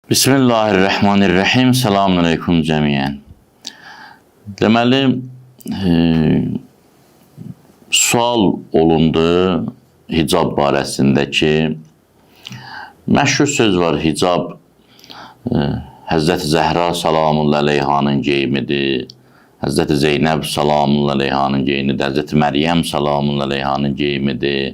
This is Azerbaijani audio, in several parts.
Bismillahirrahmanirrahim. Selamun aleyküm cəmiyyən. Deməli, sual olundu hicab barəsində ki, məşhur söz var, hicab Həzrəti Zəhra salamullah aleyhanın geyimidir, Həzrəti Zeynəb salamullah aleyhanın geyimidir, Həzrəti Məryəm salamullah aleyhanın geyimidir.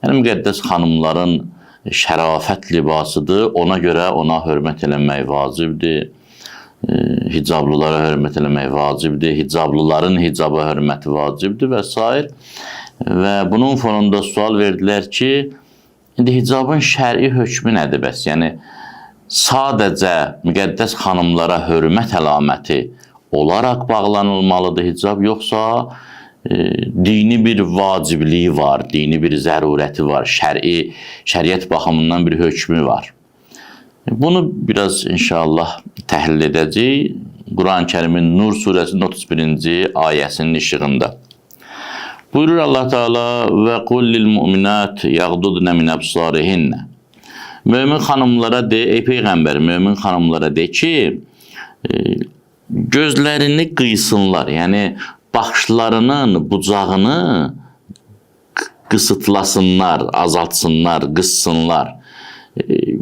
Yəni, müqəddəs xanımların şərafət libasıdır, ona görə ona hörmət eləmək vacibdir, hicablılara hörmət eləmək vacibdir, hicablıların hicaba hörməti vacibdir və s. Və bunun fonunda sual verdilər ki, indi hicabın şəri hökmü nədir bəs? Yəni, sadəcə müqəddəs xanımlara hörmət əlaməti olaraq bağlanılmalıdır hicab, yoxsa dini bir vacibliyi var, dini bir zərurəti var, şəriət baxımından bir hökmü var. Bunu biraz inşallah təhlil edəcəyik. Quran-ı Kərimin Nur surəsinin 31-ci ayəsinin işığında. Buyurur Allah Teala və qul lil mu'minat yaghdudna min absarihinna. Mömin xanımlara de, ey peyğəmbər, mömin xanımlara de ki, gözlərini qıysınlar, yəni baxışlarının bucağını qısıtlasınlar, azaltsınlar, qıssınlar.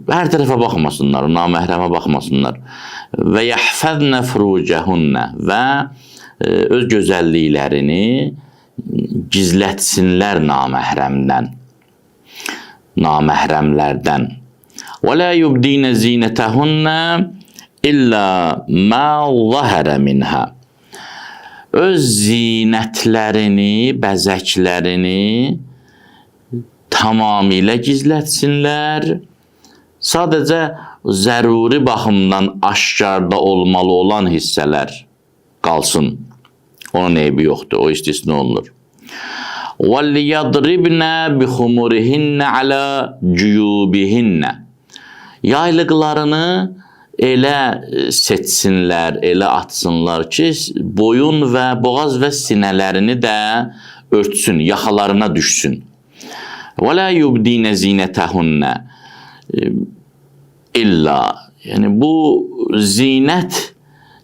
Hər tərəfə baxmasınlar, naməhrəmə baxmasınlar. Və yəhfəznə furucəhunə və öz gözəlliklərini gizlətsinlər naməhrəmlərdən. Və lə yubdinə zinətəhunə illə mə zəhərə minhə. Öz zinətlərini, bəzəklərini tamamilə gizlətsinlər. Sadəcə zəruri baxımdan aşkarda olmalı olan hissələr qalsın. Onun eybi yoxdur, o istisna olunur. وَلِيَضْرِبْنَ بِخُمُرِهِنَّ عَلَى جُيُوبِهِنَّ. Yaylıqlarını elə seçsinlər, elə atsınlar ki, boyun və boğaz və sinələrini də örtsün, yaxalarına düşsün. وَلَا يُبْدِينَ زِينَتَهُنَّ İlla, yəni bu zinət,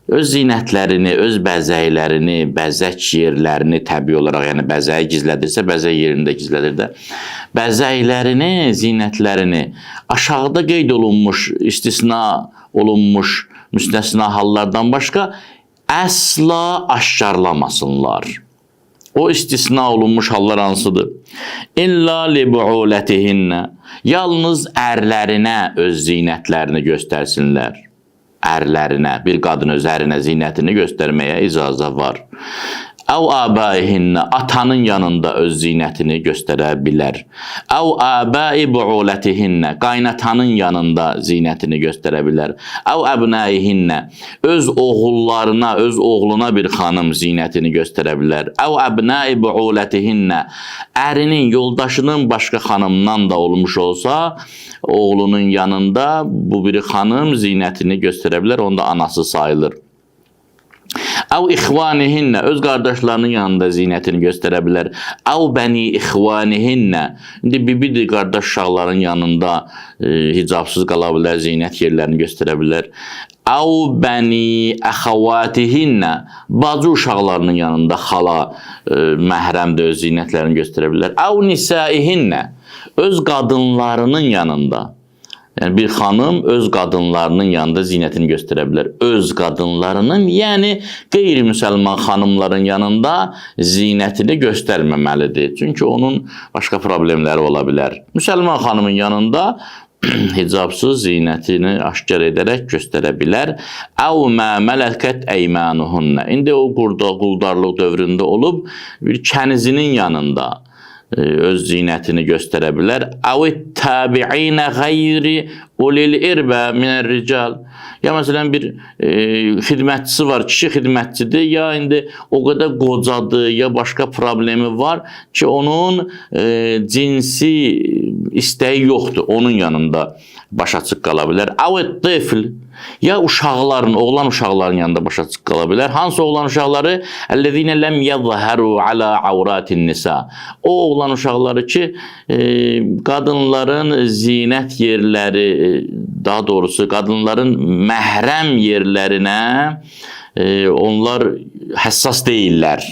öz zinətlərini, öz bəzəklərini, bəzək yerlərini təbii olaraq, yəni bəzəyi gizlədirsə, bəzək yerində gizlədir də, bəzəklərini, zinətlərini aşağıda qeyd olunmuş, istisna olunmuş müstəsna hallardan başqa əsla aşkarlamasınlar. O istisna olunmuş hallar hansıdır? İlla li bu'ulatihinna. Yalnız ərlərinə öz zinətlərini göstərsinlər. Ərlərinə, bir qadın öz ərinə zinətini göstərməyə icazə var. Əv əbəihinnə, atanın yanında öz zinətini göstərə bilər. Əv əbəi bu'ulətihinnə, qaynatanın yanında zinətini göstərə bilər. Əv əbnəihinnə, öz oğullarına, öz oğluna bir xanım zinətini göstərə bilər. Əv əbnəi bu'ulətihinnə, ərinin, yoldaşının başqa xanımdan da olmuş olsa, oğlunun yanında bu bir xanım zinətini göstərə bilər, onda anası sayılır. Əv ixvanihinnə, öz qardaşlarının yanında zinətini göstərə bilər. Əv bəni ixvanihinnə, indi bibidir, qardaş uşaqların yanında hicabsız qala bilər, zinət yerlərini göstərə bilər. Əv bəni əxavatihinnə, bacı uşaqlarının yanında xala, məhrəmdə öz zinətlərini göstərə bilər. Əv nisaihinnə, öz qadınlarının yanında. Yəni, bir xanım öz qadınlarının yanında zinətini göstərə bilər. Öz qadınlarının, yəni qeyri-müsəlman xanımların yanında zinətini göstərməməlidir. Çünki onun başqa problemləri ola bilər. Müsəlman xanımın yanında hicabsız zinətini aşkar edərək göstərə bilər. Əv mə mələkət əymənuhunnə. İndi o quldarlıq dövründə olub bir kənizinin yanında öz zinətini göstərə bilər. Əvit təbi'inə qeyri ulil irbə minər rical. Ya məsələn bir xidmətçisi var, kişi xidmətçidir, ya indi o qədər qocadır, ya başqa problemi var ki, onun cinsi istəyi yoxdur. Onun yanında baş açıq qala bilər. Əvət tifl, ya uşaqların, oğlan uşaqların yanında baş açıq qala bilər. Hansı oğlan uşaqları? Əllezine lem yəzhəru alə avratin nisa. O oğlan uşaqları ki, qadınların zinət yerləri, daha doğrusu qadınların məhrəm yerlərinə onlar həssas deyirlər.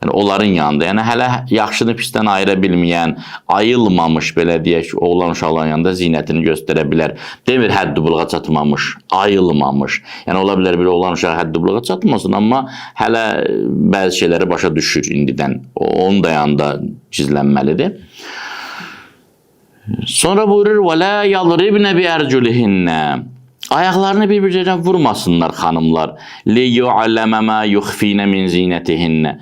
Yəni, onların yanında, yəni hələ yaxşını pisdən ayıra bilməyən, ayılmamış, belə deyək, oğlan uşaqların yanında zinətini göstərə bilər. Demir, həddi buluğa çatmamış, ayılmamış. Yəni, ola bilər bir oğlan uşağı həddi buluğa çatmasın, amma hələ bəzi şeyləri başa düşür indidən. Onun da yanında gizlənməlidir. Sonra buyurur, وَلَا يَضْرِبْنَ بِأَرْجُلِهِنَّ. Ayaqlarını bir-birlərinə vurmasınlar xanımlar. لِيُعْلَمَ مَا يُخْفِينَ مِنْ زِينَتِهِنَّ.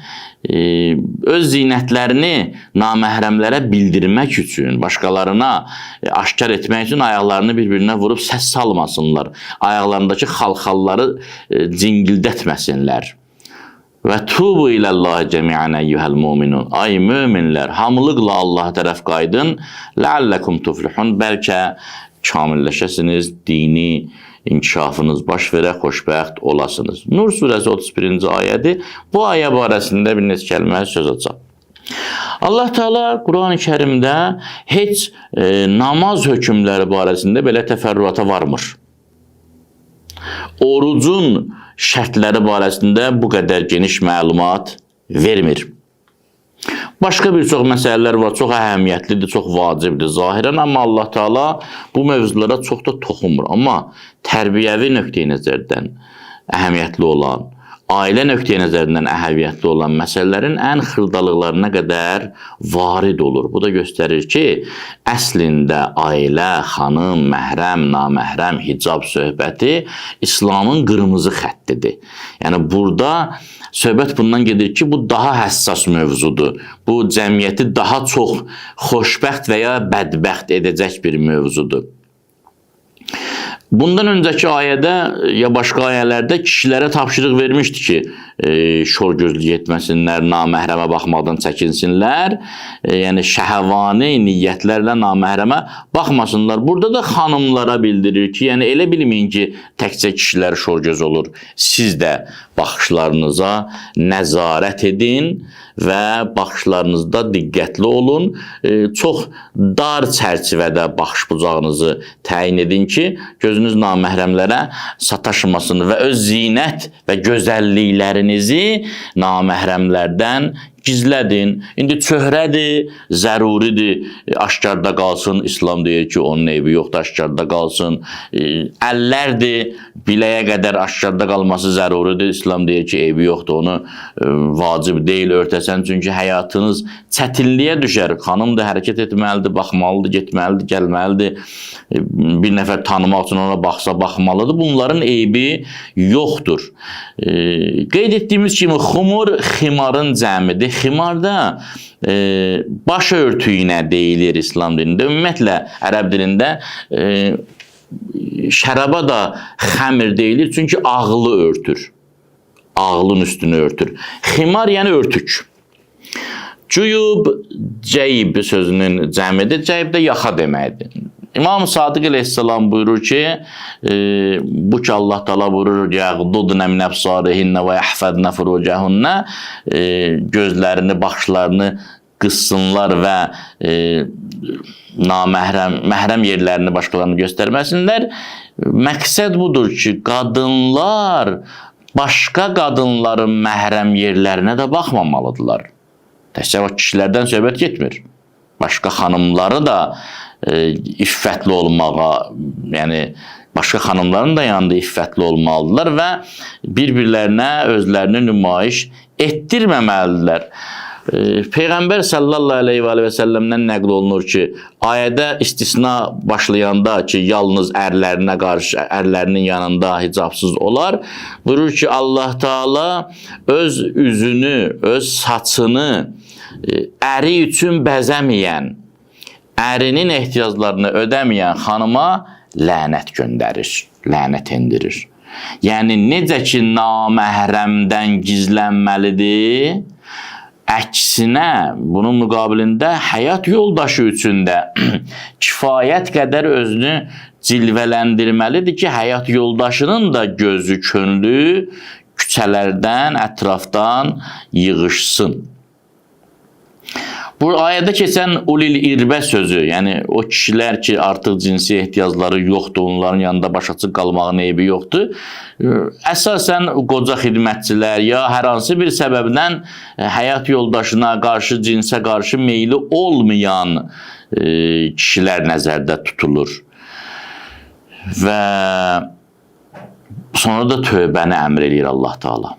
Öz zinətlərini naməhrəmlərə bildirmək üçün, başqalarına aşkar etmək üçün ayaqlarını bir-birinə vurub səs salmasınlar. Ayaqlarındakı xalxalları cingildətməsinlər. Və tubu iləllahi cəmiən əyyuhəl mu'minun. Ay möminlər, hamılıqla Allah tərəf qaydın. Ləalləkum tuflihun. Bəlkə kamilləşəsiniz, dini inkişafınız baş verə, xoşbəxt olasınız. Nur surəsi 31-ci ayədir. Bu ayə barəsində bir neçə kəlmə söz açaq. Allah Teala Quran-ı Kərimdə heç namaz hökmləri barəsində belə təfərrüata varmır. Orucun şərtləri barəsində bu qədər geniş məlumat vermir. Başqa bir çox məsələlər var, çox əhəmiyyətlidir, çox vacibdir zahirən, amma Allah Teala bu mövzulara çox da toxunmur. Amma tərbiyəvi nöqteyi nəzərdən əhəmiyyətli olan, ailə nöqteyi nəzərindən əhəmiyyətli olan məsələlərin ən xırdalıqlarına qədər varid olur. Bu da göstərir ki, əslində ailə, xanım, məhrəm, naməhrəm, hicab söhbəti İslamın qırmızı xəttidir. Yəni, burada söhbət bundan gedir ki, bu daha həssas mövzudur. Bu, cəmiyyəti daha çox xoşbəxt və ya bədbəxt edəcək bir mövzudur. Bundan öncəki ayədə ya başqa ayələrdə kişilərə tapşırıq vermişdi ki, şor gözlük etməsinlər, naməhrəmə baxmaqdan çəkinsinlər, yəni şəhəvani niyyətlərlə naməhrəmə baxmasınlar. Burada da xanımlara bildirir ki, yəni elə bilməyin ki, təkcə kişilər şor göz olur. Siz də baxışlarınıza nəzarət edin və baxışlarınızda diqqətli olun. Çox dar çərçivədə baxış bucağınızı təyin edin ki, gözünüz naməhrəmlərə sataşmasın və öz zinət və gözəlliklərinizi naməhrəmlərdən gizlədin. İndi çöhrədir, zəruridir, aşkarda qalsın. İslam deyir ki, onun eybi yoxdur, aşkarda qalsın. Əllərdir, biləyə qədər aşkarda qalması zəruridir. İslam deyir ki, eybi yoxdur, onu vacib deyil örtəsən. Çünki həyatınız çətinliyə düşər. Xanım da hərəkət etməlidir, baxmalıdır, getməlidir, gəlməlidir. Bir nəfər tanımaq üçün ona baxsa baxmalıdır. Bunların eybi yoxdur. Qeyd etdiyimiz kimi, xumur ximarın cəmidir. Ximar da baş örtüyünə deyilir İslam dilində. Ümumiyyətlə, ərəb dilində şəraba da xəmir deyilir, çünki ağlı örtür. Ağlın üstünü örtür. Ximar yəni örtük. Cüyub, cəyib sözünün cəmidir. Cəyib də yaxa deməkdir. İmam Sadiq əleyhissalam buyurur ki, bu ki Allah Teala buyurur, yəğdudnə min əbsarihinnə və yəhfədnə furucəhünnə, gözlərini, baxışlarını qıssınlar və məhrəm yerlərini başqalarını göstərməsinlər. Məqsəd budur ki, qadınlar başqa qadınların məhrəm yerlərinə də baxmamalıdırlar. Təkcə kişilərdən söhbət getmir. Başqa xanımları da iffətli olmağa, yəni başqa xanımların da yanında iffətli olmalıdırlar və bir-birlərinə özlərini nümayiş etdirməməlidirlər. Peyğəmbər sallallahu aleyhi və səlləmdən nəql olunur ki, ayədə istisna başlayanda ki, yalnız ərlərinə qarşı, ərlərinin yanında hicabsız olar, buyurur ki, Allah Teala öz üzünü, öz saçını əri üçün bəzəməyən, ərinin ehtiyaclarını ödəməyən xanıma lənət göndərir, lənət endirir. Yəni, necə ki, naməhrəmdən gizlənməlidir, əksinə, bunun müqabilində həyat yoldaşı üçün də kifayət qədər özünü cilvələndirməlidir ki, həyat yoldaşının da gözü, könlü küçələrdən, ətrafdan yığışsın. Bu ayədə keçən ulil irbə sözü, yəni o kişilər ki, artıq cinsi ehtiyacları yoxdur, onların yanında baş açıq qalmağın eybi yoxdur. Əsasən qoca xidmətçilər ya hər hansı bir səbəbdən həyat yoldaşına qarşı, cinsə qarşı meyli olmayan kişilər nəzərdə tutulur. Və sonra da tövbəni əmr eləyir Allah Taala.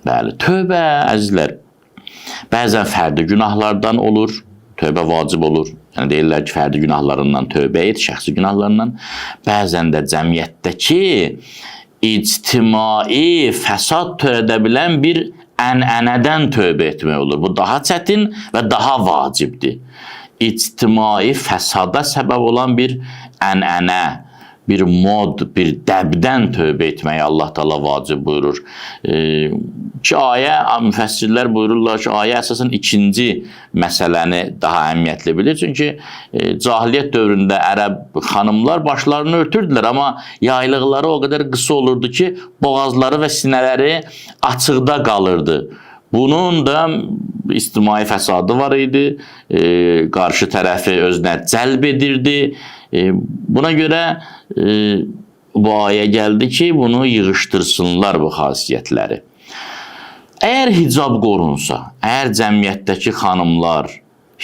Bəli, tövbə əzizlər. Bəzən fərdi günahlardan olur, tövbə vacib olur. Yəni deyirlər ki, fərdi günahlarından tövbə et, şəxsi günahlarından. Bəzən də cəmiyyətdəki ictimai fəsad törədə bilən bir ənənədən tövbə etmək olur. Bu daha çətin və daha vacibdir. İctimai fəsada səbəb olan bir ənənə, bir mod, bir dəbdən tövbə etməyi Allah Taala vacib buyurur. Ki ayə, müfəssirlər buyururlar ki, ayə əsasən ikinci məsələni daha əhəmiyyətli bilir. Çünki cahiliyyət dövründə ərəb xanımlar başlarını örtürdülər, amma yaylıqları o qədər qısa olurdu ki, boğazları və sinələri açıqda qalırdı. Bunun da ictimai fəsadı var idi, qarşı tərəfi özünə cəlb edirdi. Buna görə bu ayə gəldi ki, bunu yığışdırsınlar bu xasiyyətləri. Əgər hicab qorunsa, əgər cəmiyyətdəki xanımlar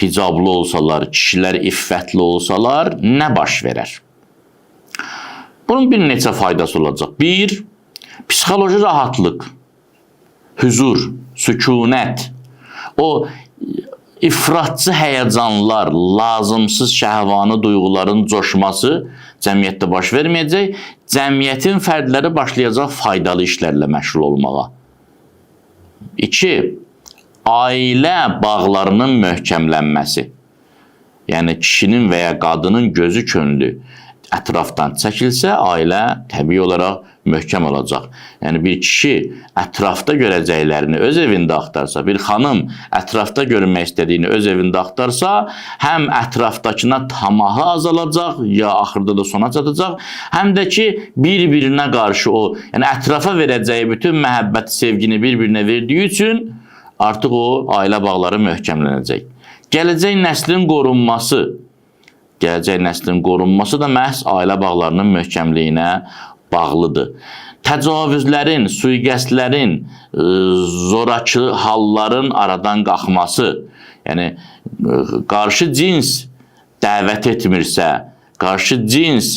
hicablı olsalar, kişilər iffətli olsalar, nə baş verər? Bunun bir neçə faydası olacaq. Bir, psixoloji rahatlıq, hüzur, sükunət, o ifratçı həyəcanlar, lazımsız şəhvani duyğuların coşması cəmiyyətdə baş verməyəcək, cəmiyyətin fərdləri başlayacaq faydalı işlərlə məşğul olmağa. 2. Ailə bağlarının möhkəmlənməsi. Yəni, kişinin və ya qadının gözü könlü ətrafdan çəkilsə, ailə təbii olaraq möhkəm olacaq. Yəni, bir kişi ətrafda görəcəklərini öz evində axtarsa, bir xanım ətrafda görmək istədiyini öz evində axtarsa, həm ətrafdakına tamahı azalacaq, ya axırda da sona çatacaq, həm də ki, bir-birinə qarşı o, yəni ətrafa verəcəyi bütün məhəbbəti, sevgini bir-birinə verdiyi üçün artıq o ailə bağları möhkəmlənəcək. Gələcək nəslin qorunması, da məhz ailə bağlarının möhkəmliyinə bağlıdır. Təcavüzlərin, sui-qəsdlərin, zorakı halların aradan qalxması, yəni qarşı cins dəvət etmirsə, qarşı cins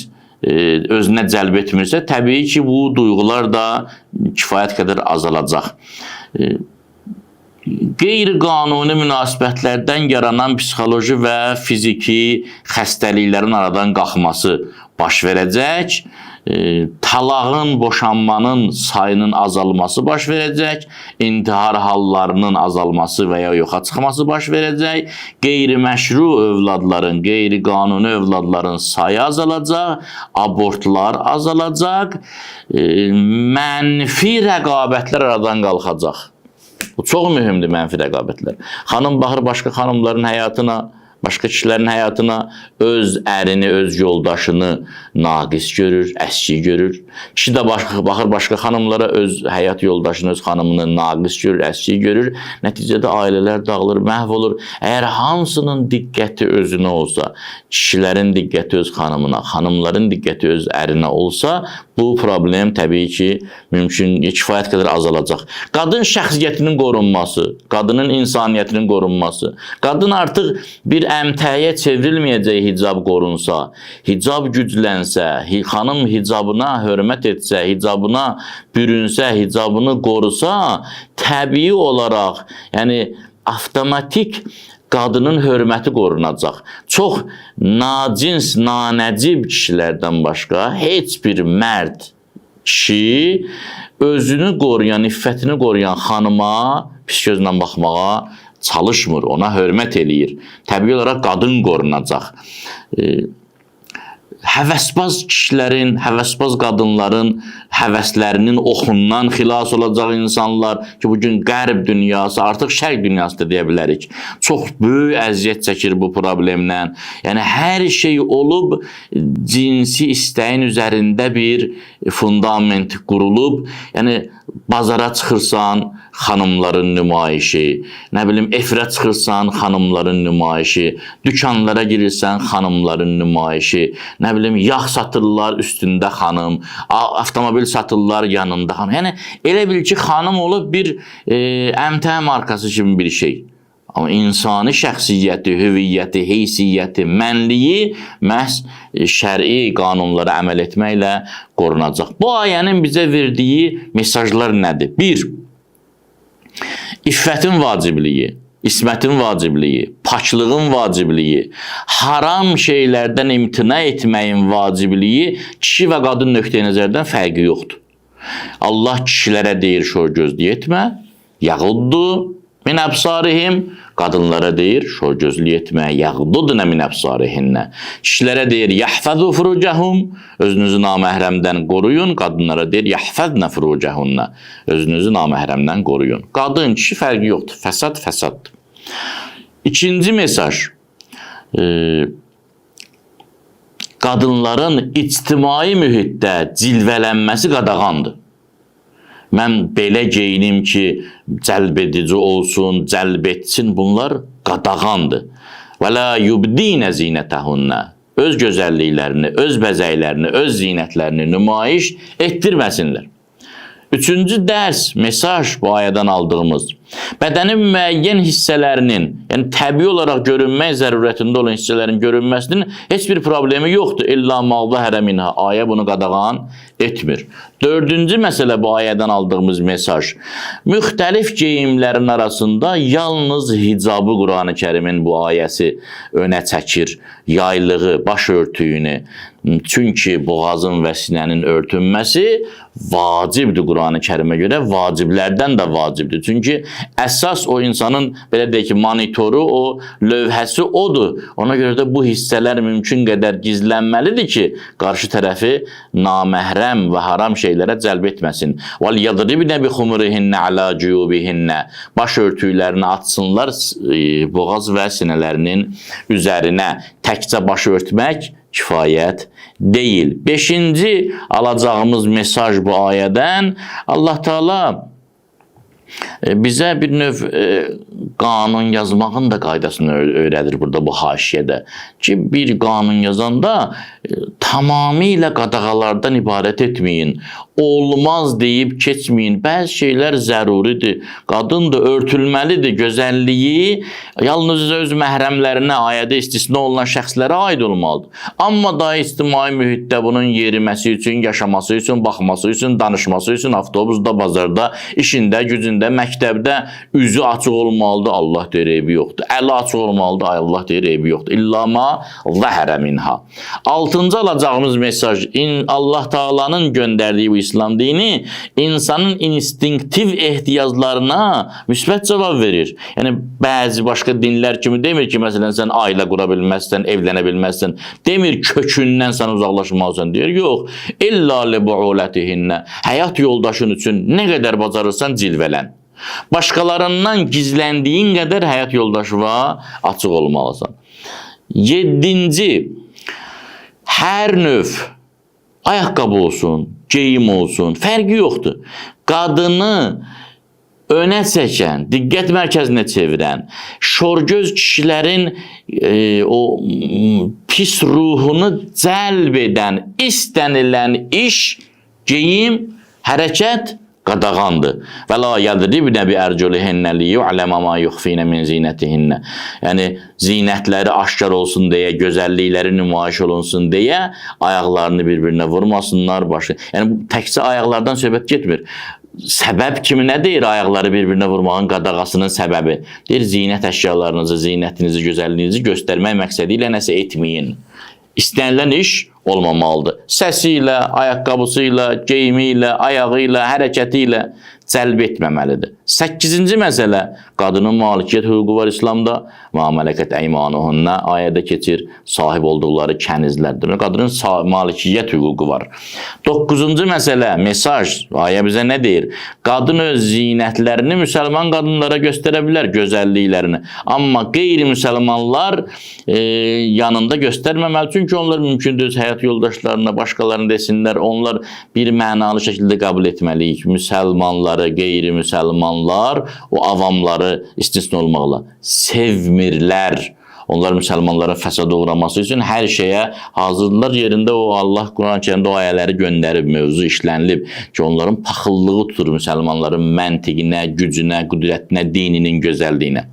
özünə cəlb etmirsə, təbii ki, bu duyğular da kifayət qədər azalacaq. Qeyri-qanuni münasibətlərdən yaranan psixoloji və fiziki xəstəliklərin aradan qalxması baş verəcək, talağın, boşanmanın sayının azalması baş verəcək, intihar hallarının azalması və ya yoxa çıxması baş verəcək, qeyri-məşru övladların, qeyri-qanuni övladların sayı azalacaq, abortlar azalacaq, mənfi rəqabətlər aradan qalxacaq. Bu çox mühümdür, mənfi rəqabətlər. Xanım baxır başqa xanımların həyatına, başqa kişilərin həyatına, öz ərini, öz yoldaşını naqis görür, əski görür. Kişi də baxır başqa xanımlara, öz həyat yoldaşını, öz xanımını naqis görür, əski görür. Nəticədə ailələr dağılır, məhv olur. Əgər hamısının diqqəti özünə olsa, kişilərin diqqəti öz xanımına, xanımların diqqəti öz ərinə olsa, bu problem təbii ki, kifayət qədər azalacaq. Qadın şəxsiyyətinin qorunması, qadının insaniyyətinin qorunması, qadın artıq bir əmtəyə çevrilməyəcək hicab qorunsa, hicab güclənsə, xanım hicabına hörmət etsə, hicabına bürünsə, hicabını qorusa, təbii olaraq, yəni avtomatik qadının hörməti qorunacaq. Çox nacins, nanəcib kişilərdən başqa heç bir mərd kişi özünü qoruyan, iffətini qoruyan xanıma pis gözlə baxmağa çalışmır, ona hörmət eləyir. Təbii olaraq qadın qorunacaq. həvəsbaz kişilərin, həvəsbaz qadınların həvəslərinin oxundan xilas olacaq insanlar ki, bugün qərb dünyası, artıq şərq dünyası da deyə bilərik. Çox böyük əziyyət çəkir bu problemdən. Yəni, hər şey olub, cinsi istəyin üzərində bir fundament qurulub. Yəni, bazara çıxırsan, xanımların nümayişi, nə bilim, efirə çıxırsan, xanımların nümayişi, dükanlara girirsən, xanımların nümayişi, nə bilim, yağ satırlar üstündə xanım, avtomobil satırlar yanında xanım. Yəni, elə bil ki, xanım olub bir əmtə markası kimi bir şey. Amma insani şəxsiyyəti, hüviyyəti, heysiyyəti, mənliyi məhz şəri qanunlara əməl etməklə qorunacaq. Bu ayənin bizə verdiyi mesajlar nədir? 1. İffətin vacibliyi, ismətin vacibliyi, paklığın vacibliyi, haram şeylərdən imtina etməyin vacibliyi kişi və qadın nöqteyi nəzərdən fərqi yoxdur. Allah kişilərə deyir, şor gözlük etmə, yağuddu min əbsarihim, qadınlara deyir, şor gözlük etmə, yağdudunə min əbsarihinnə. Kişilərə deyir, yəhfəzu furucəhum, özünüzü naməhrəmdən qoruyun. Qadınlara deyir, yəhfəznə furucəhunnə, özünüzü naməhrəmdən qoruyun. Qadın, kişi fərqi yoxdur, fəsad fəsaddır. İkinci mesaj, qadınların ictimai mühitdə cilvələnməsi qadağandır. Mən belə geyinim ki, cəlb edici olsun, cəlb etsin, bunlar qadağandır. Və la yubdinə zinətəhunnə, öz gözəlliklərini, öz bəzəklərini, öz zinətlərini nümayiş etdirməsinlər. Üçüncü dərs, mesaj bu ayədən aldığımız, bədənin müəyyən hissələrinin, yəni təbii olaraq görünmək zərurətində olan hissələrin görünməsinin heç bir problemi yoxdur. İlla mağzəhərə minhə, ayə bunu qadağan etmir. Dördüncü məsələ bu ayədən aldığımız mesaj, müxtəlif geyimlərin arasında yalnız hicabı Qur'an-ı Kərimin bu ayəsi önə çəkir, yaylığı, baş örtüyünü. Çünki boğazın və sinənin örtünməsi vacibdir Qur'an-ı Kərimə görə, vaciblərdən də vacibdir. Çünki əsas o insanın, belə deyək ki, monitoru, o lövhəsi odur. Ona görə də bu hissələr mümkün qədər gizlənməlidir ki, qarşı tərəfi naməhrəm və haram şeylərə cəlb etməsin. وَلْيَضْرِبْنَ بِخُمُرِهِنَّ عَلَى جُيُوبِهِنَّ, baş örtüklərini atsınlar boğaz və sinələrinin üzərinə. Təkcə başı örtmək kifayət deyil. Beşinci alacağımız mesaj bu ayədən, Allah Teala bizə bir növ qanun yazmağın da qaydasını öyrədir burada bu haşiyədə. Ki, bir qanun yazanda tamamilə qadağalardan ibarət etməyin. Olmaz deyib keçməyin. Bəzi şeylər zəruridir. Qadın da örtülməlidir. Gözəlliyi yalnız öz məhrəmlərinə, ayədə istisna olunan şəxslərə aid olmalıdır. Amma da ictimai mühitdə bunun yeriməsi üçün, yaşaması üçün, baxması üçün, danışması üçün, avtobusda, bazarda, işində, gücündə, məktəbdə üzü açıq olmalıdır. Allah deyir, eybi yoxdur. Əli açıq olmalıdır. Allah deyir, eybi yoxdur. İlla ma zəhərə minha. Altıncı alacağımız mesaj, Allah Taala'nın göndərdiyi bu İslam dini insanın instinktiv ehtiyaclarına müsbət cavab verir. Yəni, bəzi başqa dinlər kimi demir ki, məsələn, sən ailə qura bilməzsən, evlənə bilməzsən. Demir, kökündən sən uzaqlaşmalısan, deyir. Yox, illa li bu'ulətihinnə, həyat yoldaşın üçün nə qədər bacarırsan cilvələn. Başqalarından gizləndiyin qədər həyat yoldaşına açıq olmalısan. 7-ci, hər növ ayaqqabı olsun, geyim olsun, fərqi yoxdur. Qadını önə çəkən, diqqət mərkəzinə çevirən, şorgöz kişilərin o pis ruhunu cəlb edən, istənilən iş, geyim, hərəkət qadağandır. Və la yadribnə bi ərculihinnə liyu'ləmə ma yuxfinə min zinətihinnə. Yəni, zinətləri aşkar olsun deyə, gözəllikləri nümayiş olunsun deyə ayaqlarını bir-birinə vurmasınlar. Yəni, təkcə ayaqlardan söhbət getmir. Səbəb kimi nə deyir ayaqları bir-birinə vurmağın qadağasının səbəbi? Deyir, zinət əşyalarınızı, zinətinizi, gözəlliyinizi göstərmək məqsədi ilə nəsə etməyin. İstənilən iş olmamalıdır. Səsi ilə, ayaqqabısı ilə, geyimi ilə, ayağı ilə, hərəkəti ilə cəlb etməməlidir. 8-ci məsələ, qadının malikiyyət hüququ var İslamda. Ma mələkat eymanuhunna ayədə keçir, sahib olduqları kənizlərdir. Qadının malikiyyət hüququ var. 9-cu məsələ, mesaj, ayə bizə nə deyir? Qadın öz zinətlərini müsəlman qadınlara göstərə bilər, gözəlliklərini. Amma qeyri-müsəlmanlar yanında göstərməməli. Çünki onlar mümkündür həyat yoldaşlarına, başqalarını desinlər. Onlar bir mənalı şəkildə qəbul etməliyik. Müsəlmanları, qeyri-müsəlmanlar, o avamları istisna olmaqla sevmirlər. Onlar müsəlmanların fəsada uğraması üçün hər şeyə hazırdılar. Yerində o Allah Quran-ı Kərimdə o ayələri göndərib, mövzu işlənilib ki, onların paxıllığı tutur müsəlmanların məntiqinə, gücünə, qüdrətinə, dininin gözəlliyinə.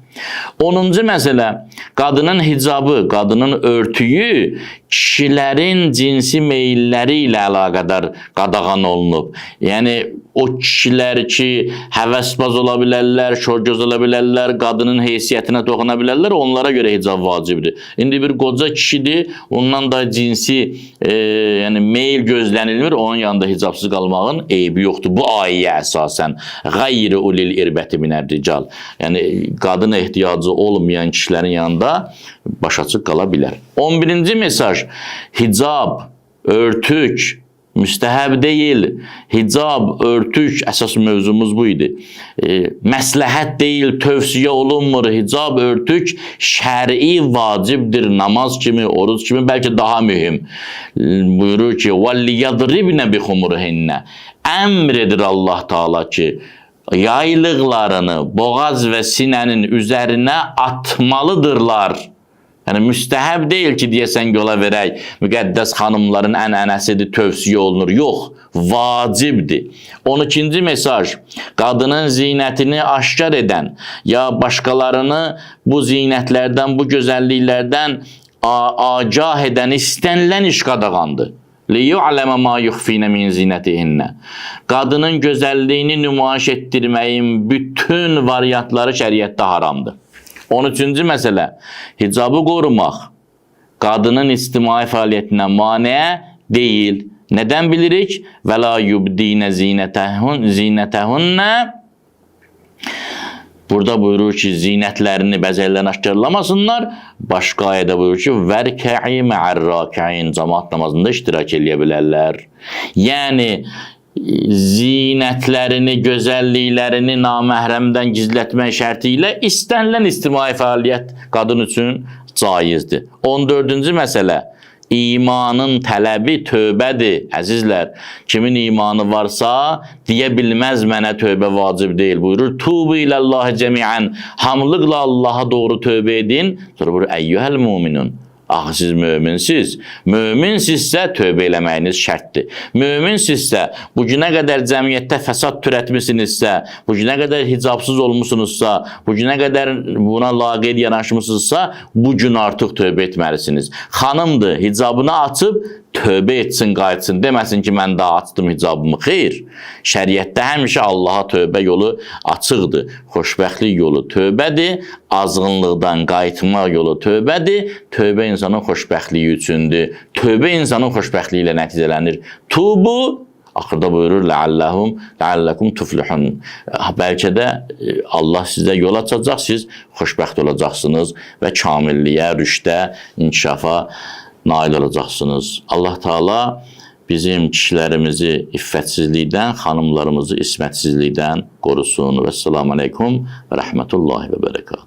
10-cu məsələ, qadının hicabı, qadının örtüyü kişilərin cinsi meyilləri ilə əlaqədar qadağan olunub. Yəni, o kişilər ki, həvəsbaz ola bilərlər, şorgöz ola bilərlər, qadının heysiyyətinə toxuna bilərlər, onlara görə hicab vacibdir. İndi bir qoca kişidir, ondan da cinsi yəni meyil gözlənilmir, onun yanında hicabsız qalmağın eybi yoxdur. Bu ayə əsasən qeyri ulil irbəti minər rical. Yəni, qadın ehtiyacı olmayan kişilərin yanında başaçıq qala bilər. 11-ci mesaj, hicab, örtük, müstəhəb deyil, hicab, örtük, əsas mövzumuz bu idi. Məsləhət deyil, tövsiyə olunmur, hicab, örtük şəri vacibdir, namaz kimi, oruç kimi, bəlkə daha mühüm. Buyurur ki, وَلِّيَضْرِبْنَ بِخُمُرِهِنَّ Əmr edir Allah Teala ki, yaylıqlarını boğaz və sinənin üzərinə atmalıdırlar. Yəni, müstəhəb deyil ki, deyəsən yola verək, müqəddəs xanımların ənənəsidir, tövsiyə olunur. Yox, vacibdir. 12-ci mesaj, qadının zinətini aşkar edən, ya başqalarını bu zinətlərdən, bu gözəlliklərdən agah edən, istənilən iş qadağandır. لِيُعْلَمَ مَا يُخْفِينَ مِنْ زِينَتِهِنَّ Qadının gözəlliyini nümayiş etdirməyin bütün variantları şəriətdə haramdır. 13-cü məsələ, hicabı qorumaq qadının ictimai fəaliyyətinə maneə deyil. Nədən bilirik? Və la yubdinə zinətəhunnə Burada buyurur ki, zinətlərini, bəzəklərini aşkarlamasınlar. Başqa ayədə buyurur ki, vərkə'i mə'ər-rəkəin cəmaat namazında iştirak edə bilərlər. Yəni, zinətlərini, gözəlliklərini naməhrəmdən gizlətmək şərti ilə istənilən ictimai fəaliyyət qadın üçün caizdir. 14-cü məsələ, imanın tələbi tövbədir. Əzizlər, kimin imanı varsa deyə bilməz mənə tövbə vacib deyil. Buyurur, tubu iləllahi cəmiən, hamılıqla Allaha doğru tövbə edin. Sonra buyurur, əyyuhəl muminun. Axı siz möminsiniz. Möminsizsə tövbə eləməyiniz şərtdir. Möminsizsə, bu günə qədər cəmiyyətdə fəsad türətmisinizsə, bu günə qədər hicabsız olmusunuzsa, bu günə qədər buna laqeyd yanaşmışsınızsa, bu gün artıq tövbə etməlisiniz. Xanımdır, hicabını açıb, tövbə etsin, qayıtsın, deməsin ki, mən daha açdım hicabımı. Xeyr, şəriətdə həmişə Allaha tövbə yolu açıqdır. Xoşbəxtlik yolu tövbədir, azğınlıqdan qayıtma yolu tövbədir. Tövbə insanın xoşbəxtliyi üçündür. Tövbə insanın xoşbəxtliyi ilə nəticələnir. Tubu, axırda buyurur, ləalləkum tuflihun. Bəlkə də Allah sizə yol açacaq, siz xoşbəxt olacaqsınız və kamilliyə, rüşdə, inkişafa nail olacaqsınız. Allah Teala bizim kişilərimizi iffətsizlikdən, xanımlarımızı ismətsizlikdən qorusun. Vəssalamu aleykum və rəhmətullahi və bərəkatuhu.